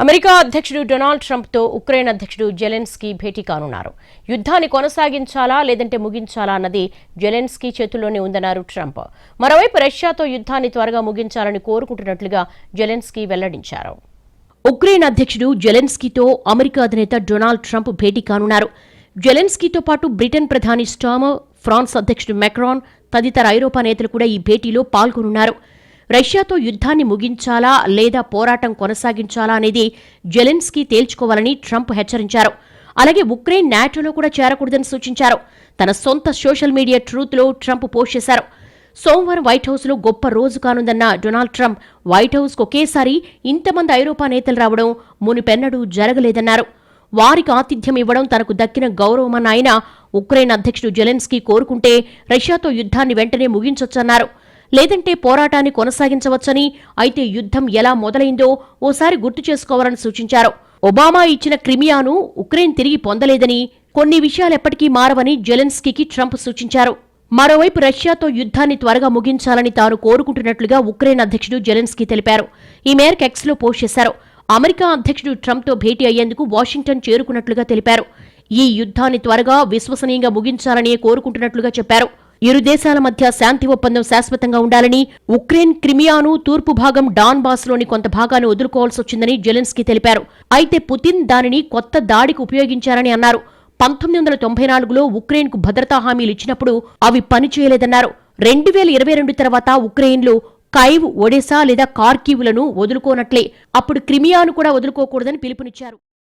America అధ్యక్షుడు Donald ట్రంప్తో Ukraine అధ్యక్షుడు Zelensky భేటీ కానున్నారు. యుద్ధాన్ని కొనసాగించాలా లేదంటే ముగించాలా అన్నది జెలెన్స్కీ చేతుల్లోనే ఉందన్నారు ట్రంప్. మరోవైపు రష్యాతో యుద్ధాన్ని త్వరగా ముగించాలని కోరుకుంటున్నట్లుగా జెలెన్స్కీ వెల్లడించారు. ఉక్రెయిన్ అధ్యక్షుడు జెలెన్స్కీతో అమెరికా అధినేత డొనాల్డ్ ట్రంప్ భేటీ కానున్నారు. జెలెన్స్కీతో పాటు బ్రిటన్ ప్రధాని స్టార్మర్, ఫ్రాన్స్ అధ్యక్షుడు మెక్రాన్ తదితర ఐరోపా నేతలు కూడా ఈ భేటీలో పాల్గొనున్నారు. రష్యాతో యుద్ధాన్ని ముగించాలా లేదా పోరాటం కొనసాగించాలా అనేది జెలెన్స్కీ తేల్చుకోవాలని ట్రంప్ హెచ్చరించారు. అలాగే ఉక్రెయిన్ నాటోలో కూడా చేరకూడదని సూచించారు. తన సొంత సోషల్ మీడియా ట్రూత్లో ట్రంప్ పోస్ట్ చేశారు. సోమవారం వైట్ హౌస్లో గొప్ప రోజు కానుందన్న డొనాల్డ్ ట్రంప్ వైట్ హౌస్కు ఒకేసారి ఇంతమంది ఐరోపా నేతలు రావడం మునిపెన్నడూ జరగలేదన్నారు. వారికి ఆతిథ్యం ఇవ్వడం తనకు దక్కిన గౌరవమన్న ఆయన ఉక్రెయిన్ అధ్యక్షుడు జెలెన్స్కీ కోరుకుంటే రష్యాతో యుద్ధాన్ని వెంటనే ముగించొచ్చన్నారు. లేదంటే పోరాటాన్ని కొనసాగించవచ్చని, అయితే యుద్ధం ఎలా మొదలైందో ఓసారి గుర్తు చేసుకోవాలని సూచించారు. ఒబామా ఇచ్చిన క్రిమియాను ఉక్రెయిన్ తిరిగి పొందలేదని, కొన్ని విషయాలెప్పటికీ మారవని జెలెన్స్కీకి ట్రంప్ సూచించారు. మరోవైపు రష్యాతో యుద్ధాన్ని త్వరగా ముగించాలని తాను కోరుకుంటున్నట్లుగా ఉక్రెయిన్ అధ్యక్షుడు జెలెన్స్కీ తెలిపారు. ఈ మేరకు ఎక్స్లో పోస్ట్ చేశారు. అమెరికా అధ్యక్షుడు ట్రంప్తో భేటీ అయ్యేందుకు వాషింగ్టన్ చేరుకున్నట్లుగా తెలిపారు. ఈ యుద్ధాన్ని త్వరగా విశ్వసనీయంగా ముగించాలని కోరుకుంటున్నట్లుగా చెప్పారు. ఇరు దేశాల మధ్య శాంతి ఒప్పందం శాశ్వతంగా ఉండాలని, ఉక్రెయిన్ క్రిమియాను, తూర్పు భాగం డాన్బాస్లోని కొంత భాగాన్ని వదులుకోవాల్సి వచ్చిందని జెలెన్స్కీ తెలిపారు. అయితే పుతిన్ దానిని కొత్త దాడికి ఉపయోగించారని అన్నారు. 1994లో ఉక్రెయిన్కు భద్రతా హామీలు ఇచ్చినప్పుడు అవి పనిచేయలేదన్నారు. 2022 తర్వాత ఉక్రెయిన్లో కైవ్, ఒడెసా లేదా కార్కీవ్లను వదులుకోనట్లే. అప్పుడు క్రిమియాను కూడా వదులుకోకూడదని పిలుపునిచ్చారు.